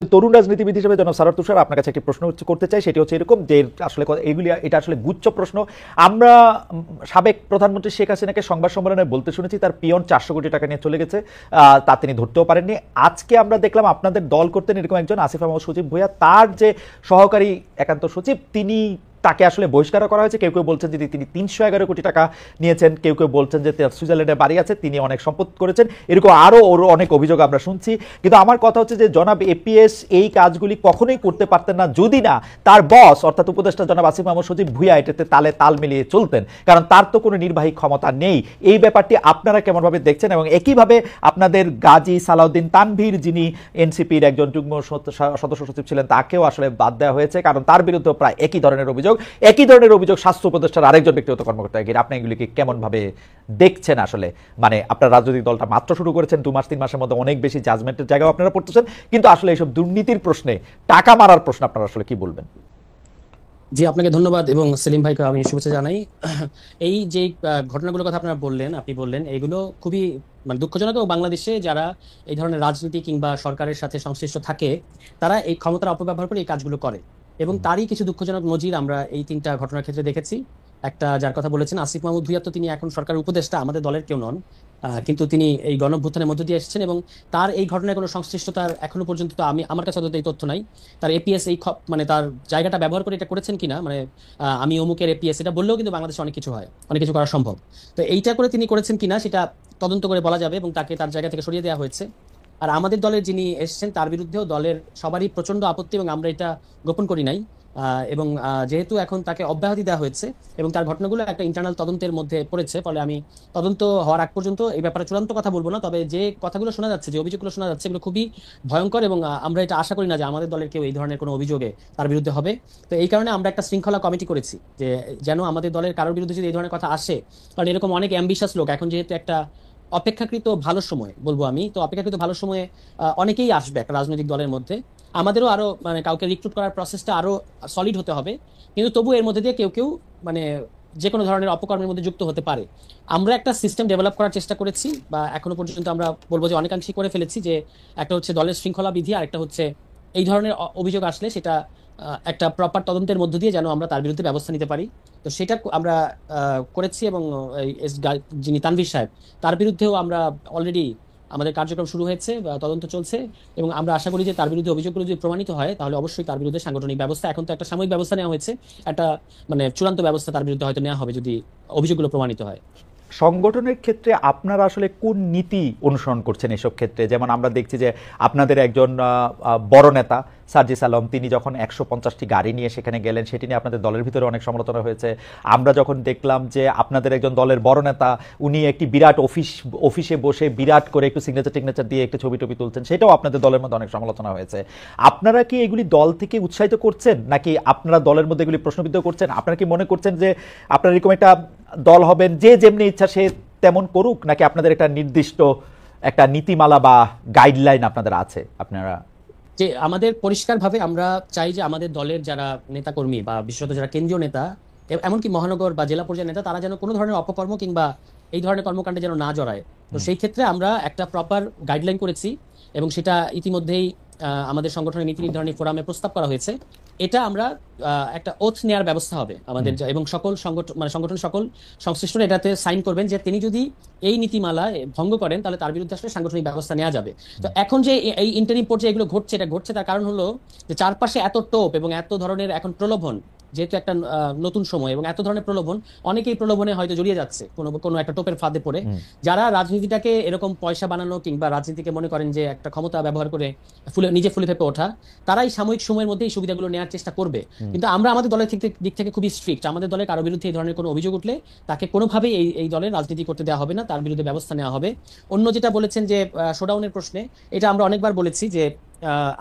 তরুণ রাজনীতিবিদ হিসেবে জনাব সারার তুষার আপনার কাছে একটি প্রশ্ন করতে চাই, সেটি হচ্ছে এরকম যে আসলে এটা আসলে গুচ্ছ প্রশ্ন। আমরা সাবেক প্রধানমন্ত্রী শেখ হাসিনাকে সংবাদ সম্মেলনে বলতে শুনেছি তার পিয়ন 400 কোটি টাকা নিয়ে চলে গেছে, তা তিনি ধরতেও পারেননি। আজকে আমরা দেখলাম আপনাদের দল করতেন এরকম একজন আসিফ মাহমুদ সজীব ভুঁইয়া, তার যে সহকারী একান্ত সচিব তিনি তাকে আসলে বহিষ্কার করা হয়েছে। কেউ কেউ বলছেন যে তিনি 311 কোটি টাকা নিয়েছেন, কেউ কেউ বলছেন যে সুইজারল্যান্ডে বাড়ি আছে, তিনি অনেক সম্পদ করেছেন, এরকম আরও ওর অনেক অভিযোগ আমরা শুনছি। কিন্তু আমার কথা হচ্ছে যে জনাব এপিএস এই কাজগুলি কখনোই করতে পারতেন না যদি না তার বস অর্থাৎ উপদেষ্টা জনাব আসিফ মাহমুদ সজীব ভুঁইয়া এটাতে তাল মিলিয়ে চলতেন, কারণ তার তো কোনো নির্বাহী ক্ষমতা নেই। এই ব্যাপারটি আপনারা কেমনভাবে দেখছেন? এবং একইভাবে আপনাদের গাজী সালাউদ্দিন তানভীর, যিনি এনসিপির একজন যুগ্ম সদস্য সচিব ছিলেন, তাকেও আসলে বাদ দেওয়া হয়েছে, কারণ তার বিরুদ্ধে প্রায় একই ধরনের অভিযোগ স্বাস্থ্য উপদেষ্টার আরেকজন ব্যক্তিগত কর্মকর্তা। আপনি এগুলিকে কেমন ভাবে দেখছেন? আসলে মানে আপনার রাজনৈতিক দলটা মাত্র শুরু করেছেন, 2 মাস 3 মাসের মধ্যে অনেক বেশি জাজমেন্টের জায়গায় আপনারা পড়তেছেন, কিন্তু আসলে এইসব দুর্নীতির প্রশ্নে, টাকা মারার প্রশ্ন আপনারা আসলে কি বলবেন? জি, আপনাকে ধন্যবাদ এবং সেলিম ভাইকে আমি শুভেচ্ছা জানাই। এই যে ঘটনাগুলোর কথা আপনারা আপনি বললেন, এগুলো খুবই মানে দুঃখজনক। এবং বাংলাদেশে যারা এই ধরনের রাজনীতি কিংবা সরকারের সাথে সংশ্লিষ্ট থাকে, তারা এই ক্ষমতার অপব্যবহার করে এই কাজগুলো করে। এবং তারই কিছু দুঃখজনক নজির আমরা এই 3টা ঘটনার ক্ষেত্রে দেখেছি। একটা যার কথা বলেছেন আসিফ মাহমুদ ভুঁইয়া, তো তিনি এখন সরকারের উপদেষ্টা, আমাদের দলের কেউ নন, কিন্তু তিনি এই গণঅভ্যুত্থানের মধ্য দিয়ে এসেছেন এবং তার এই ঘটনায় কোনো সংশ্লিষ্টতার এখনো পর্যন্ত তো আমার কাছে অন্তত এই তথ্য নাই। তার এপিএস এই মানে তার জায়গাটা ব্যবহার করে এটা করেছেন কিনা, মানে আমি অমুকের এপিএস এটা বললেও কিন্তু বাংলাদেশে অনেক কিছু হয়, অনেক কিছু করা সম্ভব। তো এইটা করে তিনি করেছেন কিনা সেটা তদন্ত করে বলা যাবে, এবং তাকে তার জায়গা থেকে সরিয়ে দেওয়া হয়েছে। আর আমাদের দলের যিনি এসেছেন তার বিরুদ্ধেও দলের সবারই প্রচন্ড আপত্তি, এবং আমরা এটা গোপন করি নাই। এবং যেহেতু এখন তাকে অব্যাহতি দেওয়া হয়েছে এবং তার ঘটনাগুলো একটা ইন্টারনাল তদন্তের মধ্যে পড়েছে, ফলে আমি তদন্ত হওয়ার আগ পর্যন্ত এই ব্যাপারে চূড়ান্ত কথা বলবো না। তবে যে কথাগুলো শোনা যাচ্ছে, যে অভিযোগগুলো শোনা যাচ্ছে, এগুলো খুবই ভয়ঙ্কর, এবং আমরা এটা আশা করি না যে আমাদের দলের কেউ এই ধরনের কোনো অভিযোগে তার বিরুদ্ধে হবে। তো এই কারণে আমরা একটা শৃঙ্খলা কমিটি করেছি, যে যেন আমাদের দলের কারোর বিরুদ্ধে যদি এই ধরনের কথা আসে, কারণ এরকম অনেক অ্যাম্বিশাস লোক এখন, যেহেতু একটা অপেক্ষাকৃত ভালো সময় বলবো আমি, তো অপেক্ষাকৃত ভালো সময়ে অনেকেই আসবে একটা রাজনৈতিক দলের মধ্যে। আমাদেরও আরো মানে কাউকে রিক্রুট করার প্রসেসটা আরো সলিড হতে হবে, কিন্তু তবু এর মধ্যে দিয়ে কেউ কেউ মানে যে কোনো ধরনের অপকর্মের মধ্যে যুক্ত হতে পারে। আমরা একটা সিস্টেম ডেভেলপ করার চেষ্টা করেছি, বা এখনো পর্যন্ত আমরা বলবো যে অনেকাংশই করে ফেলেছি, যে একটা হচ্ছে দলের শৃঙ্খলা বিধি, আর একটা হচ্ছে এই ধরনের অভিযোগ আসলে সেটা একটা প্রপার তদন্তের মধ্য দিয়ে যেন আমরা তার বিরুদ্ধে ব্যবস্থা নিতে পারি। তো সেটা আমরা করেছি, এবং যিনি তানভীর সাহেব, তার বিরুদ্ধেও আমরা অলরেডি আমাদের কার্যক্রম শুরু হয়েছে বা তদন্ত চলছে, এবং আমরা আশা করি যে তার বিরুদ্ধে অভিযোগগুলো যদি প্রমাণিত হয়, তাহলে অবশ্যই তার বিরুদ্ধে সাংগঠনিক ব্যবস্থা, এখন তো একটা সাময়িক ব্যবস্থা নেওয়া হয়েছে, একটা মানে চূড়ান্ত ব্যবস্থা তার বিরুদ্ধে হয়তো নেওয়া হবে যদি অভিযোগগুলো প্রমাণিত হয়। সংগঠনের ক্ষেত্রে আপনারা আসলে কোন নীতি অনুসরণ করছেন এসব ক্ষেত্রে? যেমন আমরা দেখছি যে আপনাদের একজন বড় নেতা সার্জিস আলম, তিনি যখন 150টি গাড়ি নিয়ে সেখানে গেলেন, সেটি নিয়ে আপনাদের দলের ভিতরে অনেক সমালোচনা হয়েছে। আমরা যখন দেখলাম যে আপনাদের একজন দলের বড় নেতা, উনি একটি বিরাট অফিসে বসে বিরাট করে একটু সিগনেচার দিয়ে একটু ছবি তুলছেন, সেটাও আপনাদের দলের মধ্যে অনেক সমালোচনা হয়েছে। আপনারা কি এগুলি দল থেকে উৎসাহিত করছেন, নাকি আপনারা দলের মধ্যে এগুলি প্রশ্নবিদ্ধ করছেন? আপনারা কি মনে করছেন যে আপনারা এরকম একটা দল হবেন যে যেমনি ইচ্ছা সে তেমন করুক, নাকি আপনাদের একটা নির্দিষ্ট একটা নীতিমালা বা গাইডলাইন আপনাদের আছে? আপনারা যে আমাদের পরিষ্কারভাবে আমরা চাই যে আমাদের দলের যারা নেতাকর্মী বা বিশেষত যারা কেন্দ্রীয় নেতা, এমনকি মহানগর বা জেলা পর্যায়ের নেতা, তারা যেন কোনো ধরনের অপকর্ম কিংবা এই ধরনের কর্মকাণ্ডে যেন না জড়ায়। তো সেই ক্ষেত্রে আমরা একটা প্রপার গাইডলাইন করেছি, এবং সেটা ইতিমধ্যেই আমাদের সংগঠনের নীতি নির্ধারণী ফোরামে প্রস্তাব করা হয়েছে। এটা আমরা একটা ওথ নেওয়ার ব্যবস্থা হবে আমাদের, এবং সকল সংগঠন সকল সংশ্লিষ্টরা এটাতে সাইন করবেন যে তিনি যদি এই নীতিমালা ভঙ্গ করেন, তাহলে তার বিরুদ্ধে আসলে সাংগঠনিক ব্যবস্থা নেওয়া যাবে। তো এখন যে এই ইন্টারিম পর্যায়ে এগুলো ঘটছে, এটা ঘটছে তার কারণ হলো যে চারপাশে এত টোপ এবং এত ধরনের এখন প্রলোভন, যেহেতু একটা নতুন সময় এবং এত ধরনের প্রলোভন, অনেকেই প্রলোভনে হয়তো জড়িয়ে যাচ্ছে কোনো একটা টোপের ফাঁদে পড়ে, যারা রাজনীতিটাকে এরকম পয়সা বানানো কিংবা রাজনীতিকে মনে করেন যে একটা ক্ষমতা ব্যবহার করে নিজে ফুলে ফেপে ওঠা, তারাই সাময়িক সময়ের মধ্যে এই সুবিধাগুলো নেওয়ার চেষ্টা করবে। কিন্তু আমরা আমাদের দলের দিক থেকে খুবই স্ট্রিক্ট। আমাদের দলের কারো বিরুদ্ধে এই ধরনের কোনো অভিযোগ উঠলে তাকে কোনোভাবেই এই দলের রাজনীতি করতে দেওয়া হবে না, তার বিরুদ্ধে ব্যবস্থা নেওয়া হবে। অন্য যেটা বলেছেন যে শোডাউনের প্রশ্নে, এটা আমরা অনেকবার বলেছি যে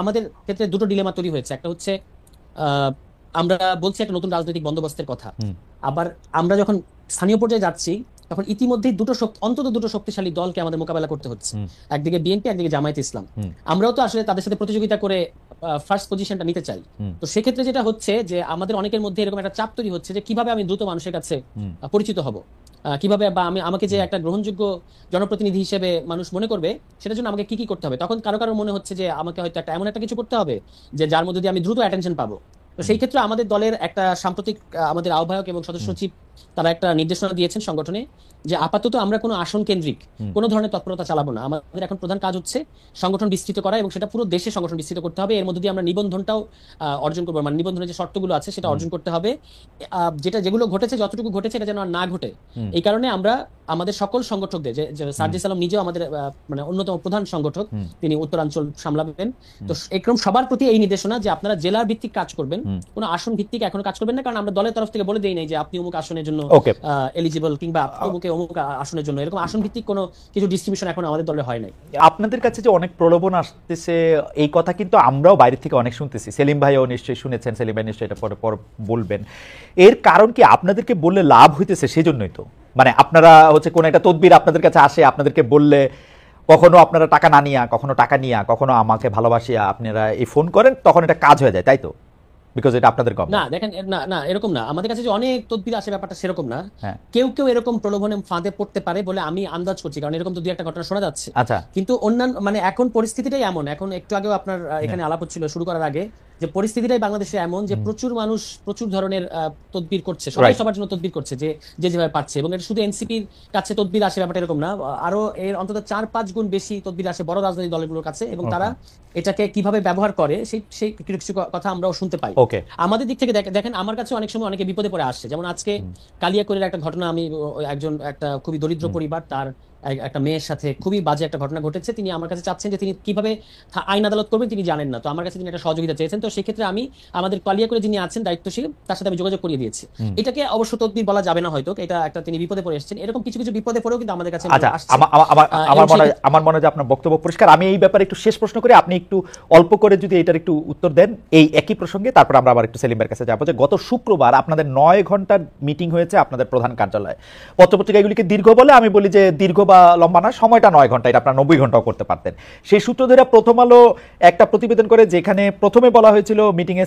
আমাদের ক্ষেত্রে দুটো ডিলেমা তৈরি হয়েছে। একটা হচ্ছে আমরা বলছি একটা নতুন রাজনৈতিক বন্দোবস্তের কথা, আবার আমরা যখন স্থানীয় পর্যায়ে যাচ্ছি তখন ইতিমধ্যেই অন্তত দুটো শক্তিশালী দলকে আমাদের মোকাবেলা করতে হচ্ছে, একদিকে বিএনপি, একদিকে জামায়াতে ইসলাম। আমরাও তো আসলে তাদের সাথে প্রতিযোগিতা করে ফার্স্ট পজিশনটা নিতে চাই। তো সেক্ষেত্রে যেটা হচ্ছে যে আমাদের অনেকের মধ্যে এরকম একটা চাপ তৈরি হচ্ছে যে কিভাবে আমি দ্রুত মানুষের কাছে পরিচিত হব, কিভাবে বা আমাকে যে একটা গ্রহণযোগ্য জনপ্রতিনিধি হিসেবে মানুষ মনে করবে, সেটার জন্য আমাকে কি কি করতে হবে। তখন কারো কারো মনে হচ্ছে যে আমাকে হয়তো একটা এমন একটা কিছু করতে হবে যে যার মধ্যে দিয়ে আমি দ্রুত অ্যাটেনশন পাবো। তো সেই ক্ষেত্রে আমাদের দলের একটা সাম্প্রতিক আমাদের আহ্বায়ক এবং সদস্য সচিব তারা একটা নির্দেশনা দিয়েছেন সংগঠনে যে আপাতত আমরা কোনো আসন কেন্দ্রিক কোনো ধরনের তৎপরতা চালাবো না। আমাদের এখন প্রধান কাজ হচ্ছে সংগঠন বিস্তৃত করা, এবং সেটা পুরো দেশে সংগঠন বিস্তৃত করতে হবে। এর মধ্যে দিয়ে আমরা নিবন্ধনটাও অর্জন করবো, মানে নিবন্ধনের যে শর্তগুলো আছে সেটা অর্জন করতে হবে। যেগুলো ঘটেছে, যতটুকু ঘটেছে এটা যেন আর না ঘটে, এই কারণে আমরা আমাদের সকল সংগঠকদের, যে সার্জিস আলম নিজেও আমাদের মানে অন্যতম প্রধান সংগঠক, তিনি উত্তরাঞ্চল সামলাবেন। তো একদম সবার প্রতি এই নির্দেশনা যে আপনারা জেলার ভিত্তিক কাজ করবেন, কোনো আসন ভিত্তিক এখনো কাজ করবেন না, কারণ আমরা দলের তরফ থেকে বলে দেই নাই যে আপনি অমুক আসনের জন্য এলিজিবল কিংবা অমুক আসনের জন্য, এরকম আসন ভিত্তিক কোনো কিছু ডিস্ট্রিবিউশন এখন আমাদের দলে হয় নাই। আপনাদের কাছে যে অনেক প্রলোভন আসতেছে এই কথা কিন্তু আমরাও বাইরে থেকে অনেক শুনতেছি, সেলিম ভাইও নিশ্চয়ই শুনেছেন, সেলিম ভাই নিশ্চয়ই এটা পরে পর বলবেন। এর কারণ কি আপনাদেরকে বললে লাভ হইতেছে সেজন্যই তো, মানে আপনারা হচ্ছে কোন একটা তদবির আপনাদের কাছে আসে, আপনাদেরকে বললে কখনো আপনারা টাকা না নিয়া, কখনো টাকা নিয়া, কখনো আমাকে ভালোবাসিয়া আপনারা এই ফোন করেন, তখন এটা কাজ হয়ে যায়, তাই তো? বিকজ এটা আপনাদের কম না, দেখেন, না এরকম না, আমাদের কাছে যে অনেক তদবির আসে ব্যাপারটা সেরকম না। কেউ কেউ এরকম প্রলোভনে ফাঁদে পড়তে পারে বলে আমি আন্দাজ করছি, কারণ এরকম তো দুই একটা ঘটনা শোনা যাচ্ছে। আচ্ছা, কিন্তু অন্যান্য মানে এখন পরিস্থিতিটাই এমন, এখন একটু আগেও আপনার এখানে আলাপ হচ্ছিল শুরু করার আগে, যে পরিস্থিতিটাই বাংলাদেশে এমন যে প্রচুর মানুষ প্রচুর ধরনের তদবির করছে, সবাই সবার জন্য তদবির করছে যে যেভাবে পারছে, এবং এটা শুধু এনসিপির কাছে তদবির আসে ব্যাপারটা এরকম না, আরো এর অন্তত 4-5 গুণ বেশি তদবির আসে বড় রাজনৈতিক দলগুলোর কাছে, এবং তারা এটাকে কিভাবে ব্যবহার করে সেই কিছু কথা আমরাও শুনতে পাই। আমাদের দিক থেকে দেখেন, আমার কাছে অনেক সময় অনেকে বিপদে পড়ে আসছে, যেমন আজকে কালিয়াকৈরের একটা ঘটনা, আমি একটা খুবই দরিদ্র পরিবার, তার একটা মেয়ের সাথে খুবই বাজে একটা ঘটনা ঘটেছে। তিনি আমার কাছে চাচ্ছেন যে তিনি কিভাবে আইন আদালত করবেন তিনি জানেন না, তো আমার কাছে তিনি একটা সহযোগিতা চেয়েছেন। তো সেক্ষেত্রে আমি আমাদের কালিয়াকৈরে যিনি আছেন দায়িত্বশীল, তার সাথে আমি যোগাযোগ করিয়ে দিয়েছি। এটাকে অবশ্য তদবির বলা যাবে না, হয়তো এটা একটা তিনি বিপদে পড়ে এসেছেন, এরকম কিছু কিছু বিপদে পড়েও কিন্তু আমাদের কাছে আমার মনে হয় আপনার বক্তব্য পরিষ্কার। আমি এই ব্যাপারে একটু শেষ প্রশ্ন করি, আপনি একটু অল্প করে যদি এটার একটু উত্তর দেন এই একই প্রসঙ্গে, তারপর আমরা আবার একটু সেলিমের কাছে যাবো। যে গত শুক্রবার আপনাদের 9 ঘন্টার মিটিং হয়েছে আপনাদের প্রধান কার্যালয়ে। পত্রপত্রিকা এগুলিকে দীর্ঘ বলে, আমি বলি যে দীর্ঘ বা লম্বা না, সময়টা 9 ঘন্টা, এটা আপনারা 90 ঘন্টাও করতে পারতেন। সেই সূত্র ধরে প্রথম আলো একটা প্রতিবেদন করে, যেখানে প্রথমে বলা হয়েছিল মিটিংয়ে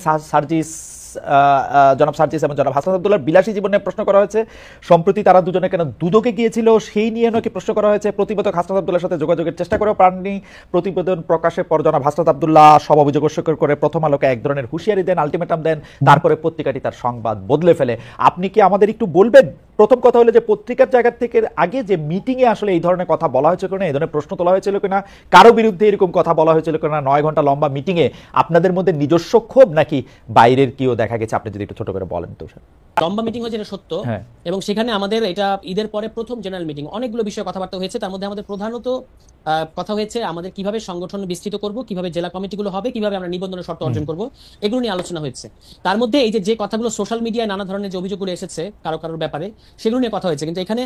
জনাব সার্জিস এবং জনাব হাসনাত আব্দুল্লাহর বিলাসী জীবনে প্রশ্ন করা হয়েছে, সম্প্রতি তারা দুজনে কেন দুদকে গিয়েছিল সেই নিয়ে নাকি প্রশ্ন করা হয়েছে। প্রতিবেদক হাসনাত আব্দুল্লাহর সাথে যোগাযোগের চেষ্টা করেও পাননি। প্রতিবেদন প্রকাশের পর জনাব হাসনাত আব্দুল্লাহ সব অভিযোগ অস্বীকার করে প্রথম আলোকে এক ধরনের হুঁশিয়ারি দেন, আলটিমেটাম দেন, তারপরে পত্রিকাটি তার সংবাদ বদলে ফেলে। আপনি কি আমাদের একটু বলবেন, প্রথম কথা হলো যে পত্রিকার জায়গা থেকে আগে যে মিটিংয়ে আসলে এই ধরনের কথা বলা হয়েছিল কিনা, এই ধরনের প্রশ্ন তোলা হয়েছিল কিনা, কারো বিরুদ্ধে এরকম কথা বলা হয়েছিল কিনা 9 ঘন্টা লম্বা মিটিংয়ে, আপনাদের মধ্যে নিজস্ব ক্ষোভ নাকি বাইরের কেউ দেখা গেছে, আপনি যদি একটু ছোট করে বলেন। তো লম্বা মিটিং হয়েছে এটা সত্য, এবং সেখানে আমাদের এটা ঈদের পরে প্রথম জেনারেল মিটিং, অনেকগুলো বিষয়ে কথাবার্তা হয়েছে। তার মধ্যে আমাদের প্রধানত কথা হয়েছে আমাদের কিভাবে সংগঠন বিস্তৃত করব, কিভাবে জেলা কমিটিগুলো হবে, কিভাবে আমরা নিবন্ধনের শর্ত অর্জন করব, এগুলো নিয়ে আলোচনা হয়েছে। তার মধ্যে এই যে কথাগুলো সোশ্যাল মিডিয়ায় নানা ধরনের যে অভিযোগগুলো এসেছে কারোর ব্যাপারে, সেগুলো নিয়ে কথা হয়েছে। কিন্তু এখানে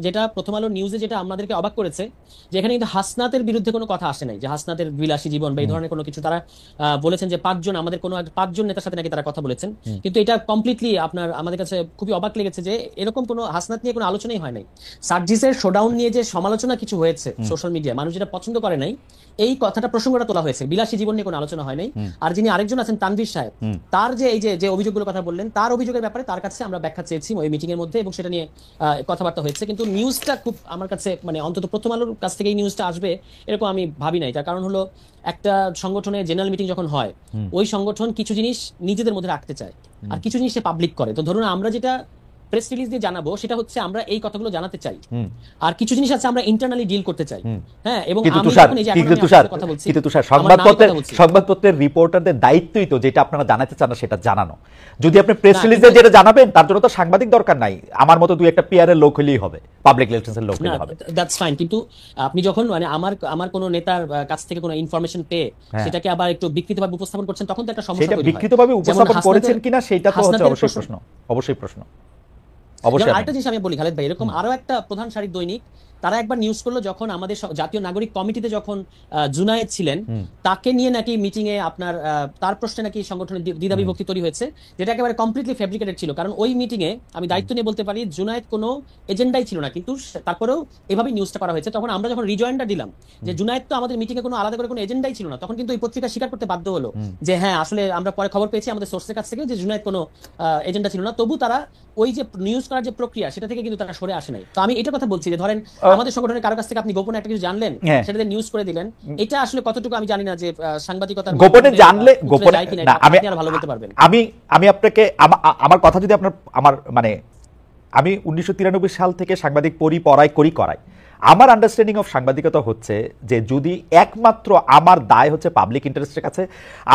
যেটা প্রথম আলো নিউজে যেটা আমাদেরকে অবাক করেছে, যে এখানে কিন্তু হাসনাতের বিরুদ্ধে কোনো কথা আসে নাই, যে হাসনাতের বিলাসী জীবন বা এই ধরনের কোনো কিছু। তারা বলেছেন যে 5 জন, আমাদের কোনো 5 জন নেতার সাথে নাকি তারা কথা বলেছেন, কিন্তু এটা কমপ্লিটলি আমাদের কাছে খুবই অবাক লেগেছে যে এরকম কোনো হাসনাত নিয়ে কোনো আলোচনাই হয় নাই। সার্জিসের শোডাউন নিয়ে যে সমালোচনা কিছু হয়েছে সোশ্যাল মিডিয়ায়, মানুষ যেটা পছন্দ করে নাই, এই কথাটা প্রসঙ্গটা তোলা হয়েছে, বিলাসী জীবন নিয়ে কোনো আলোচনা হয় নাই। আর যিনি আরেকজন আছেন তানভীর সাহেব, তার যে এই যে অভিযোগগুলোর কথা বললেন, তার অভিযোগের ব্যাপারে তার কাছে আমরা ব্যাখ্যা চেয়েছি ওই মিটিং এর মধ্যে, এবং সেটা নিয়ে কথাবার্তা হয়েছে। কিন্তু নিউজটা খুব আমার কাছে, মানে অন্তত প্রথম আলোর কাছ থেকে এই নিউজটা আসবে এরকম আমি ভাবি নাই। তার কারণ হলো, একটা সংগঠনে জেনারেল মিটিং যখন হয়, ওই সংগঠন কিছু জিনিস নিজেদের মধ্যে রাখতে চায়, আর কিছু জিনিস সে পাবলিক করে। তো ধরুন আমরা যেটা প্রেস রিলিজ দিয়ে জানাবো সেটা হচ্ছে আমরা এই কথাগুলো জানাতে চাই, আর কিছু জিনিস আছে আমরা ইন্টারনালি ডিল করতে চাই। হ্যাঁ, এবং সংবাদপত্রের রিপোর্টারদের দায়িত্বই তো যেটা আপনারা জানাতে চান সেটা জানানো। যদি আপনি প্রেস রিলিজে যেটা জানাবেন তার জন্য তো সাংবাদিক দরকার নাই, আমার মতো দুই একটা পিআর এর লোক হলেই হবে, পাবলিক রিলেশনসের লোক হলেই হবে। দ্যাটস ফাইন, কিন্তু আপনি যখন মানে আমার কোনো নেতার কাছ থেকে কোনো ইনফরমেশন পেয়ে সেটাকে আবার একটু বিকৃতভাবে উপস্থাপন করছেন, তখন তো একটা সমস্যা তৈরি হয়। সেটা বিকৃতভাবে উপস্থাপন করেছেন কিনা সেটা তো হচ্ছে অবশ্যই প্রশ্ন, অবশ্যই প্রশ্ন। আরেকটা জিনিস আমি বলি খালেদ ভাই, এরকম আরো একটা প্রধান সারির দৈনিক তারা একবার নিউজ করলো যখন আমাদের জাতীয় নাগরিক কমিটিতে যখন জুনায়েদ ছিলেন, তাকে নিয়ে নাকি মিটিং এ আপনার তার প্রশ্নে নাকি সংগঠনের দ্বিধাবিভক্তি তৈরি হয়েছে, যেটা একেবারে কমপ্লিটলি ফেব্রিকেটেড ছিল। কারণ ওই মিটিং এ আমি দায়িত্ব নিয়ে বলতে পারি জুনায়েদ কোনো এজেন্ডাই ছিল না, কিন্তু তারপরেও এভাবে নিউজটা করা হয়েছে। তখন আমরা যখন রিজয়েন্ডার দিলাম যে জুনায়েদ তো আমাদের মিটিং এ কোনো আলাদা করে কোনো এজেন্ডাই ছিল না, তখন কিন্তু এই পত্রিকা স্বীকার করতে বাধ্য হলো যে হ্যাঁ আসলে আমরা পরে খবর পেয়েছি আমাদের সোর্সের কাছ থেকে যে জুনায়েদ কোনো এজেন্ডা ছিল না। তবু তারা ওই যে নিউজ করার যে প্রক্রিয়া সেটা থেকে কিন্তু তারা সরে আসে নাই। তো আমি এটা কথা বলছি যে ধরেন আমাদের সংগঠনের কারো কাছ থেকে আপনি গোপনে একটা কিছু জানলেন, সেটাতে নিউজ করে দিলেন, এটা আসলে কতটুকু আমি জানি না যে সাংবাদিকতার গোপনে জানলে গোপনে না, আপনি আর ভালো বলতে পারবেন। আমি আপনাকে আমার কথা যদি আপনার আমার মানে আমি 1993 সাল থেকে সাংবাদিক করাই। আমার আন্ডারস্ট্যান্ডিং অফ সাংবাদিকতা হচ্ছে যে যদি একমাত্র আমার দায় হচ্ছে পাবলিক ইন্টারেস্টের কাছে,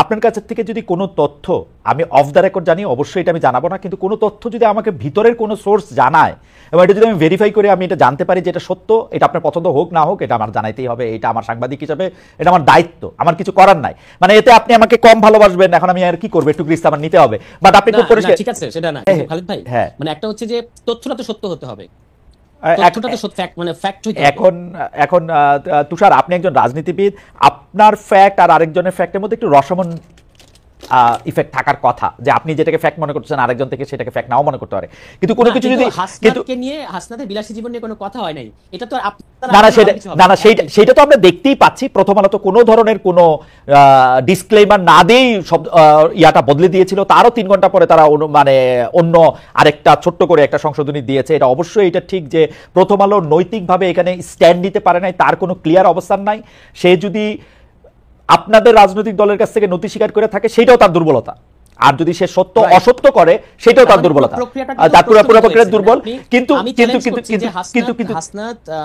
আপনার কাছ থেকে যদি কোনো তথ্য আমি অফ দ্য রেকর্ড জানি, অবশ্যই এটা আমি জানাবো না, কিন্তু কোনো তথ্য যদি আমাকে ভিতরের কোনো সোর্স জানায় এবং এটা যদি আমি ভেরিফাই করে আমি এটা জানতে পারি যে এটা সত্য, এটা আপনার পছন্দ হোক না হোক, এটা আমার জানাইতেই হবে। এটা আমার সাংবাদিক হিসাবে এটা আমার দায়িত্ব, আমার কিছু করার নাই। মানে এতে আপনি আমাকে কম ভালোবাসবেন, এখন আমি আর কি করবো, একটু রিস্ক আমার নিতে হবে। বাট আপনি খুব পরিষ্কার, ঠিক আছে সেটা না খালিদ ভাই, মানে একটা হচ্ছে যে তথ্যটা তো সত্য হতে হবে, এখন তুষার আপনি একজন রাজনীতিবিদ, আপনার ফ্যাক্ট আর আরেকজনের ফ্যাক্টের মধ্যে একটু রসমন ইফেক্ট থাকার কথা, যে আপনি যেটাকে ফ্যাক্ট মনে করছেন আরেকজন থেকে সেটাকে ফ্যাক্ট নাও মনে করতে পারে। কিন্তু কোনো কিছু যদি হাসনাতকে নিয়ে হাসনাতের বিলাসী জীবন নিয়ে কোনো কথা হয় নাই, এটা তো না সেটা তো আমরা দেখতেই পাচ্ছি। প্রথম আলো তো কোনো ধরনের কোনো ডিসক্লেইমার না দিয়েই সব ইয়াটা বদলে দিয়েছিল, তারও 3 ঘন্টা পরে তারা মানে অন্য আরেকটা ছোট্ট করে একটা সংশোধনী দিয়েছে। এটা অবশ্যই এটা ঠিক যে প্রথম আলো নৈতিকভাবে এখানে স্ট্যান্ড নিতে পারে নাই, তার কোনো ক্লিয়ার অবস্থান নাই। সে যদি আপনাদের রাজনৈতিক দলের কাছ থেকে নথি স্বীকার করে থাকে সেটাও তার দুর্বলতা, আর যদি সে সত্য অসত্য করে সেটাও তার দুর্বলতা, তার পুরো প্রক্রিয়া দুর্বল। কিন্তু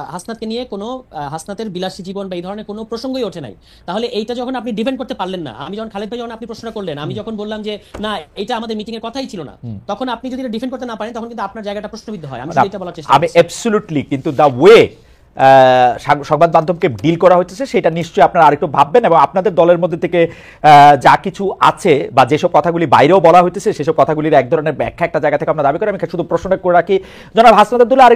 হাসনাতকে নিয়ে কোনো হাসনাতের বিলাসী জীবন বা এই ধরনের কোনো প্রসঙ্গই ওঠে নাই। তাহলে এইটা যখন আপনি ডিফেন্ড করতে পারলেন না, আমি যখন খালেদ ভাই যখন আপনি প্রশ্ন করলেন, আমি যখন বললাম যে না এটা আমাদের মিটিং এর কথাই ছিল না, তখন আপনি যদি এটা ডিফেন্ড করতে না পারেন তখন কিন্তু আপনার জায়গাটা প্রশ্নবিদ্ধ হয়। আমি এটা বলার চেষ্টা করছি। আমি অ্যাবসলিউটলি, কিন্তু দ্য ওয়ে সংবাদ মাধ্যমকে ডিল করা হচ্ছে সেটা নিশ্চয়ই আপনারা আরেকটু ভাববেন, এবং আপনাদের দলের মধ্যে থেকে যা কিছু আছে বা যেসব কথাগুলি বাইরেও বলা হইতেছে সেসব কথাগুলির এক ধরনের ব্যাখ্যা একটা জায়গা থেকে আমরা দাবি করি। আমি শুধু প্রশ্নটা করে রাখি, জনাব হাসনাত আব্দুল্লাহ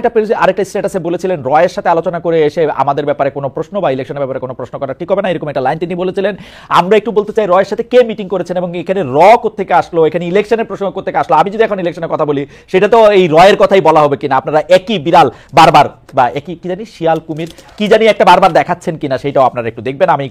আরেকটা স্ট্যাটাসে বলেছিলেন রয়ের সাথে আলোচনা করে এসে আমাদের ব্যাপারে কোনো প্রশ্ন বা ইলেকশনের ব্যাপারে কোনো প্রশ্ন করা ঠিক হবে না, এরকম একটা লাইন তিনি বলেছিলেন। আমরা একটু বলতে চাই রয়ের সাথে কে মিটিং করেছেন এবং এখানে কোথেকে আসলো, এখানে ইলেকশনের প্রসঙ্গ কোথেকে আসলো। আমি যদি এখন ইলেকশনের কথা বলি সেটা তো এই রয়ের কথাই বলা হবে কিনা, আপনারা একই বিড়াল বারবার বা একই কি জানি শিয়াল কুমির কি জানি একটা বারবার দেখাচ্ছেন কিনা সেটাও আপনারা একটু দেখবেন। আমি